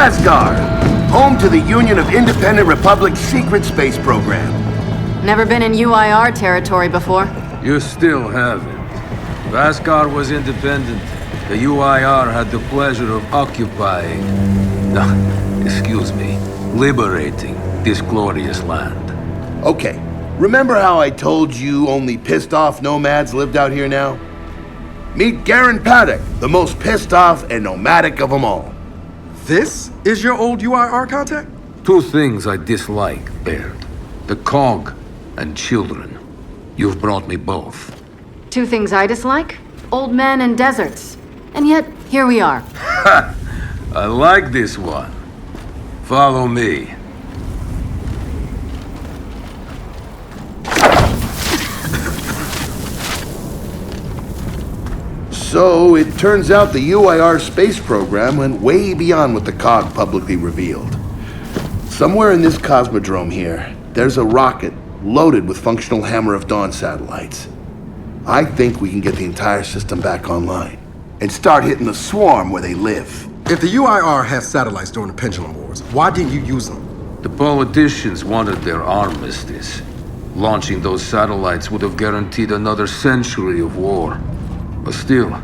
Asgard, home to the Union of Independent Republic's secret space program. Never been in UIR territory before. You still haven't. If Asgard was independent, the UIR had the pleasure of occupying... No, excuse me, liberating this glorious land. Okay, remember how I told you only pissed-off nomads lived out here now? Meet Garen Paduk, the most pissed-off and nomadic of them all. This is your old UIR contact? Two things I dislike, Baird. The cog and children. You've brought me both. Two things I dislike? Old men and deserts. And yet, here we are. Ha! I like this one. Follow me. So, it turns out the UIR space program went way beyond what the COG publicly revealed. Somewhere in this cosmodrome here, there's a rocket loaded with functional Hammer of Dawn satellites. I think we can get the entire system back online and start hitting the swarm where they live. If the UIR has satellites during the Pendulum Wars, why didn't you use them? The politicians wanted their armistice. Launching those satellites would have guaranteed another century of war. But still,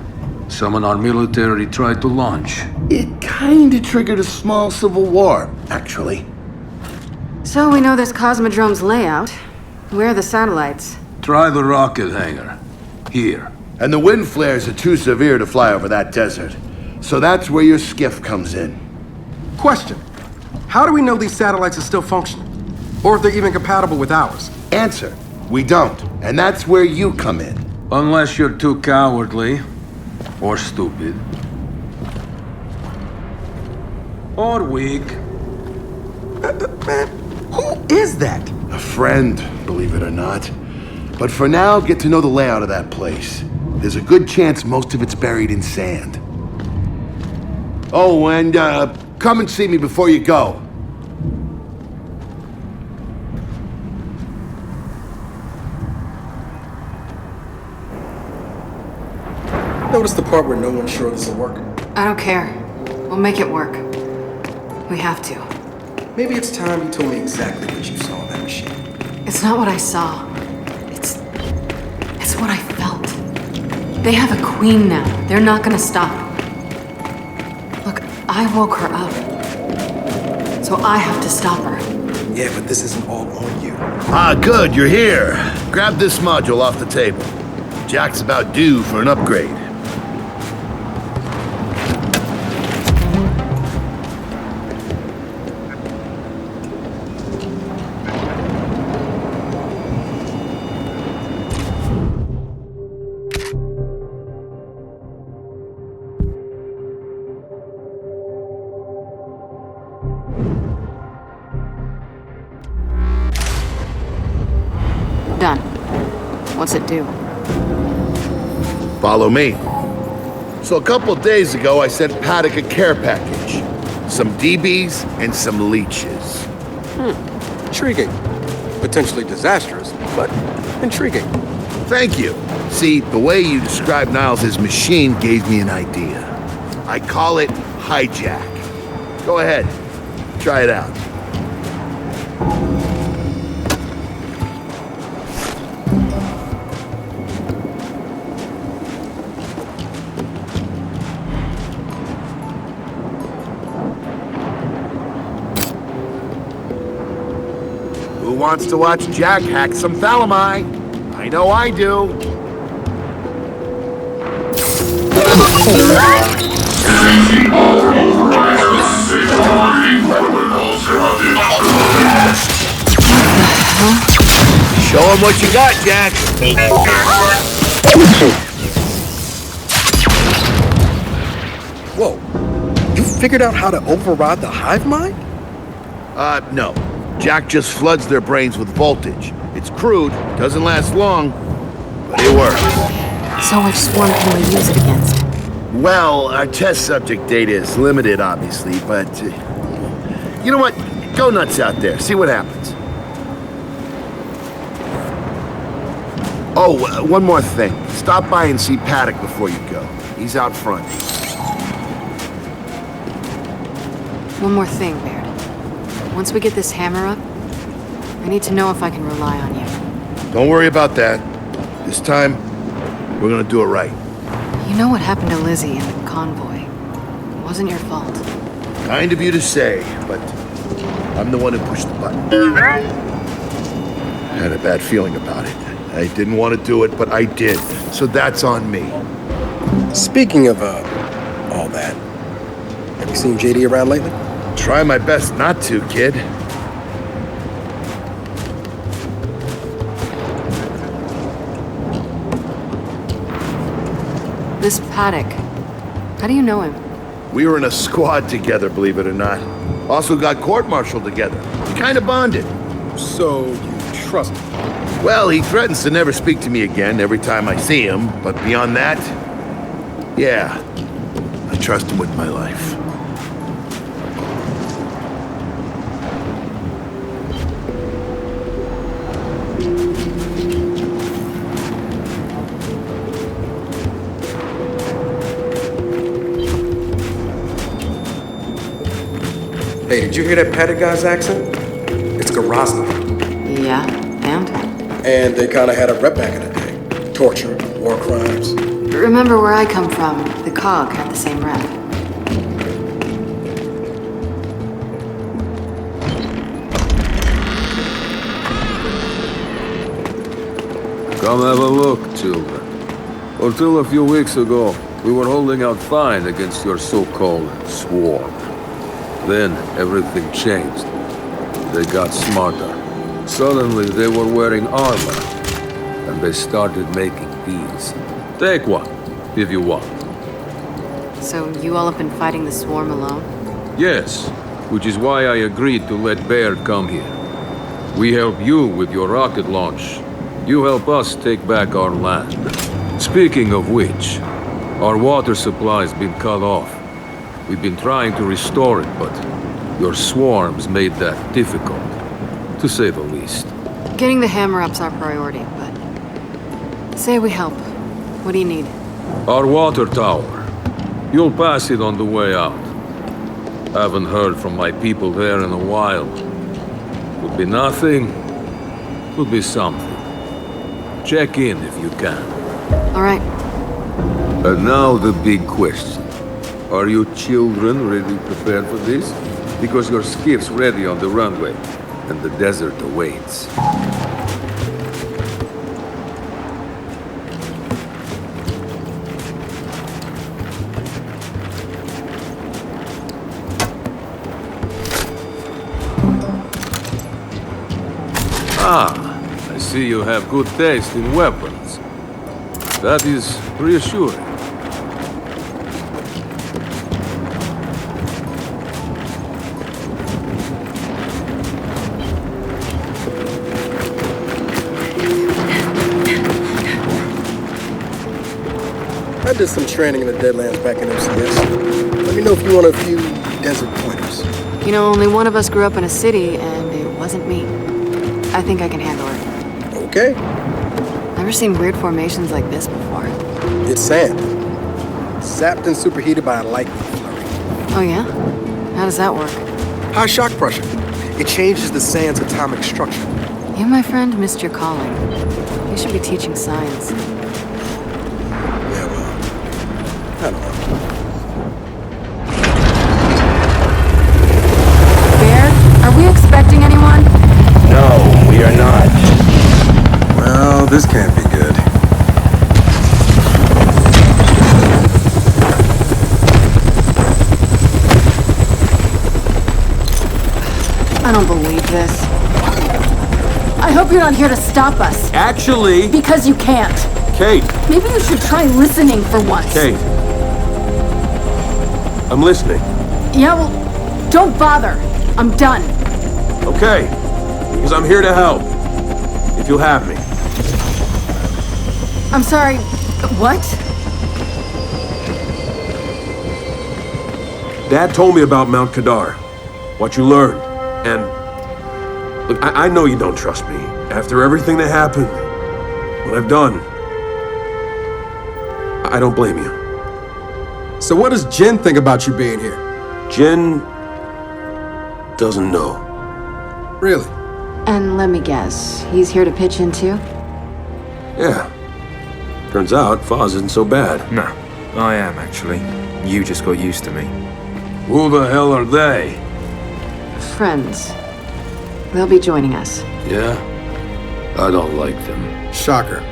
some in our military tried to launch. It kinda triggered a small civil war, actually. So we know this Cosmodrome's layout. Where are the satellites? Try the Rocket Hangar. Here. And the wind flares are too severe to fly over that desert. So that's where your skiff comes in. Question. How do we know these satellites are still functioning? Or if they're even compatible with ours? Answer. We don't. And that's where you come in. Unless you're too cowardly. Or stupid. Or weak. Man, who is that? A friend, believe it or not. But for now, get to know the layout of that place. There's a good chance most of it's buried in sand. Oh, and come and see me before you go. Notice the part where no one's sure this will work? I don't care. We'll make it work. We have to. Maybe it's time you told me exactly what you saw in that machine. It's not what I saw. It's what I felt. They have a queen now. They're not gonna stop. Look, I woke her up. So I have to stop her. Yeah, but this isn't all on you. Ah, good, you're here. Grab this module off the table. Jack's about due for an upgrade. Done. What's it do? Follow me. So a couple of days ago, I sent Paduk a care package. Some DBs and some leeches. Intriguing. Potentially disastrous, but intriguing. Thank you. See, the way you described Niles' machine gave me an idea. I call it Hijack. Go ahead. Try it out. Who wants to watch Jack hack some thalami? I know I do. Show him what you got, Jack. Whoa. You figured out how to override the hive mind? No. Jack just floods their brains with voltage. It's crude, doesn't last long, but it works. So which swarm can we use it against? Well, our test subject data is limited, obviously, but... you know what? Go nuts out there. See what happens. Oh, one more thing. Stop by and see Paduk before you go. He's out front. One more thing, Baird. Once we get this hammer up, I need to know if I can rely on you. Don't worry about that. This time, we're gonna do it right. You know what happened to Lizzie in the convoy. It wasn't your fault. Kind of you to say, but I'm the one who pushed the button. I had a bad feeling about it. I didn't want to do it, but I did. So that's on me. Speaking of, all that, have you seen JD around lately? Try my best not to, kid. This Paduk, how do you know him? We were in a squad together, believe it or not. Also got court-martialed together. We kind of bonded. So, you trust him? Well, he threatens to never speak to me again every time I see him, but beyond that, yeah, I trust him with my life. Hey, did you hear that Paduk guy's accent? It's Garazna. Yeah, and? And they kind of had a rep back in the day. Torture, war crimes. Remember where I come from, the COG had the same rep. Come have a look, children. Until a few weeks ago, we were holding out fine against your so-called swarm. Then everything changed. They got smarter. Suddenly they were wearing armor, and they started making deals. Take one, if you want. So you all have been fighting the swarm alone? Yes, which is why I agreed to let Baird come here. We help you with your rocket launch. You help us take back our land. Speaking of which, our water supply's been cut off. We've been trying to restore it, but your swarms made that difficult, to say the least. Getting the hammer up's our priority, but... Say we help. What do you need? Our water tower. You'll pass it on the way out. Haven't heard from my people there in a while. Could be nothing, could be something. Check in if you can. All right. And now the big question. Are you children really prepared for this? Because your skiff's ready on the runway, and the desert awaits. I see you have good taste in weapons. That is reassuring. I did some training in the Deadlands back in MCS. Let me know if you want a few desert pointers. You know, only one of us grew up in a city, and it wasn't me. I think I can handle it. Okay. Never seen weird formations like this before. It's sand. Zapped and superheated by a lightning flurry. Oh yeah? How does that work? High shock pressure. It changes the sand's atomic structure. You, my friend, missed your calling. You should be teaching science. Yeah, well, I don't know. Baird, are we expecting anyone? No, we are not. Well, this can't be good. I don't believe this. I hope you're not here to stop us. Actually, Because you can't. Kate, Maybe you should try listening for once. Kate. I'm listening. Yeah, well, don't bother. I'm done. Okay. Because I'm here to help. If you'll have me. I'm sorry. What? Dad told me about Mount Kadar. What you learned. And look, I know you don't trust me. After everything that happened, what I've done, I don't blame you. So what does Jin think about you being here? Jin, doesn't know. Really? And let me guess, he's here to pitch in too? Yeah. Turns out, Foz isn't so bad. Nah, I am actually. You just got used to me. Who the hell are they? Friends. They'll be joining us. Yeah? I don't like them. Shocker.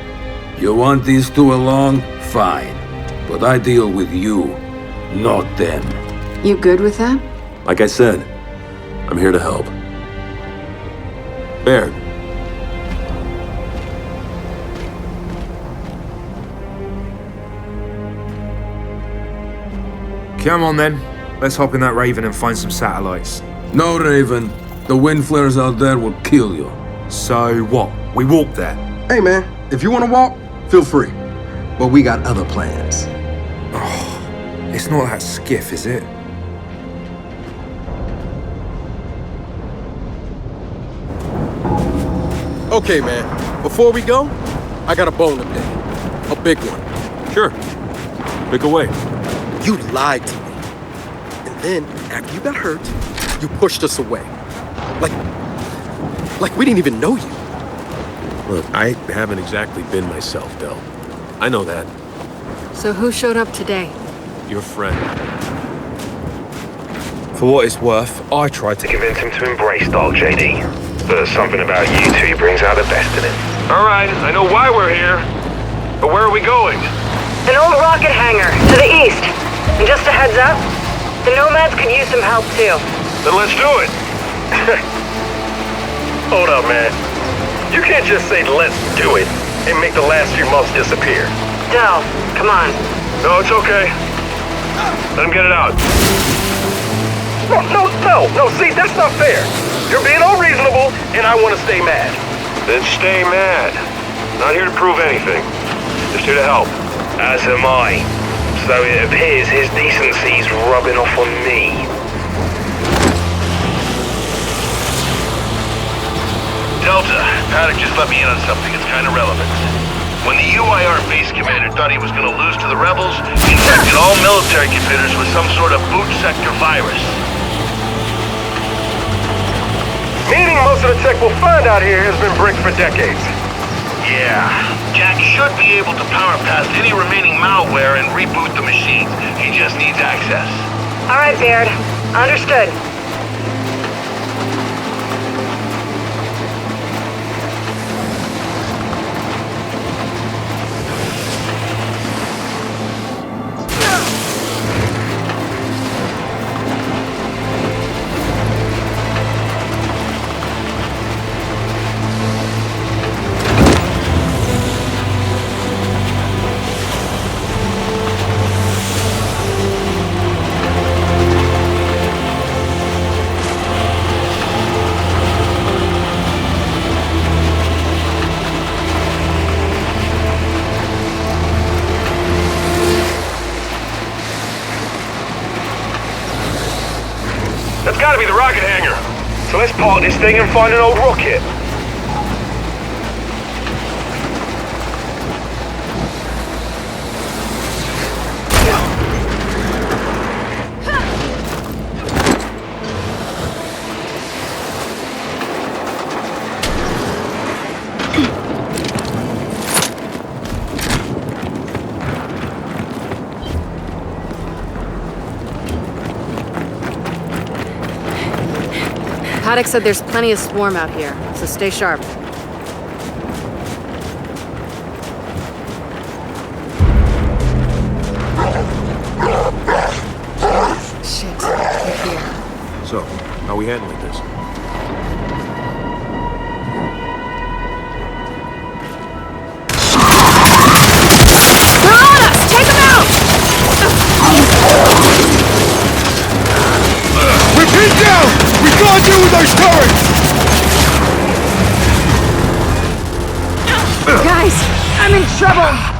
You want these two along? Fine. But I deal with you, not them. You good with that? Like I said, I'm here to help. Baird. Come on then. Let's hop in that Raven and find some satellites. No, Raven. The wind flares out there will kill you. So what? We walk there. Hey, man, if you want to walk, feel free. But we got other plans. It's not that skiff, is it? Okay, man, before we go, I got a bone to pick. A big one. Sure. Pick away. You lied to me. And then, after you got hurt, you pushed us away. Like we didn't even know you. Look, I haven't exactly been myself, Del. I know that. So who showed up today? Your friend. For what it's worth, I tried to Convince him to embrace Dark JD. But something about you two brings out the best in him. Alright, I know why we're here. But where are we going? An old rocket hangar, to the east. And just a heads up, the Nomads could use some help too. Then let's do it! Hold up, man. You can't just say let's do it and make the last few months disappear. Del, come on. No, it's okay. Let him get it out. No, see, that's not fair. You're being unreasonable, and I want to stay mad. Then stay mad. Not here to prove anything. Just here to help. As am I. So it appears his decency's rubbing off on me. Delta, Paduk just let me in on something that's kind of relevant. When the UIR base commander thought he was going to lose to the rebels, he infected all military computers with some sort of boot sector virus. Meaning most of the tech we'll find out here has been bricked for decades. Yeah, Jack should be able to power past any remaining malware and reboot the machines. He just needs access. All right, Baird. Understood. That's gotta be the Rocket Hangar. So let's park this thing and find an old rocket. Paduk said there's plenty of swarm out here, so stay sharp. Shit, they're here. So, how are we handling this? They're on us! Take them out! We're pinned down! We can't deal with those turrets! Guys, I'm in trouble!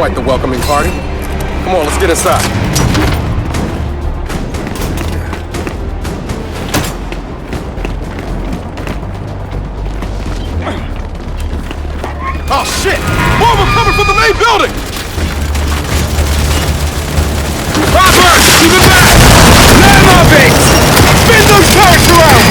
quite the welcoming party. Come on, let's get inside. Oh shit! More of them coming from the main building! Robert! Keep it back! Land our base! Spin those turrets around!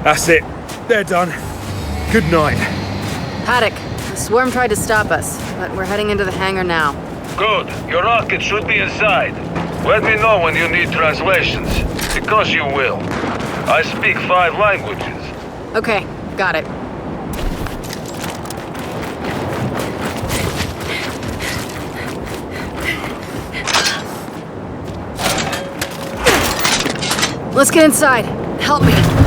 That's it. They're done. Good night. Paduk, the swarm tried to stop us, but we're heading into the hangar now. Good. Your rocket should be inside. Let me know when you need translations, because you will. I speak 5 languages. Okay, got it. Let's get inside. Help me.